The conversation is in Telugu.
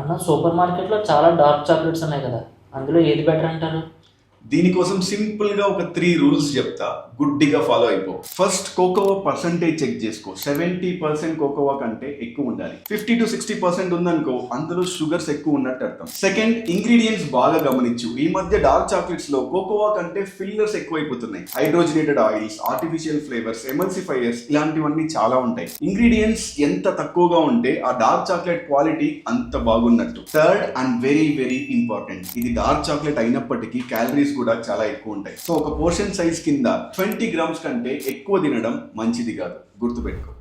అన్న సూపర్ మార్కెట్లో చాలా డార్క్ చాక్లెట్స్ ఉన్నాయి కదా, అందులో ఏది బెటర్ అంటారు? దీనికోసం సింపుల్ గా ఒక 3 రూల్స్ చెప్తా, గుడ్డిగా ఫాలో అయిపో. ఫస్ట్, కోకోవా పర్సంటేజ్ చెక్ చేసుకో. 70% కోకోవా కంటే ఎక్కువ ఉండాలి. 50-60% ఉందనుకో, అందులో షుగర్స్ ఎక్కువ ఉన్నట్టు అర్థం. సెకండ్, ఇంగ్రీడియంట్స్ బాగా గమనించు. ఈ మధ్య డార్క్ చాక్లెట్స్ లో కోకోవా కంటే ఫిల్లర్స్ ఎక్కువైపోతున్నాయి. Hydrogenated oils, artificial flavours, emulsifiers ఇలాంటివన్నీ చాలా ఉంటాయి. ఇంగ్రీడియంట్స్ ఎంత తక్కువగా ఉంటే ఆ డార్క్ చాక్లెట్ క్వాలిటీ అంత బాగున్నట్టు. Third and very very important, ఇది డార్క్ చాక్లెట్ అయినప్పటికీ క్యాలరీస్ కూడా చాలా ఎక్కువ ఉంటాయి. సో ఒక పోర్షన్ సైజ్ కింద 20 గ్రామ్స్ కంటే ఎక్కువ తినడం మంచిది కాదు, గుర్తుపెట్టుకో.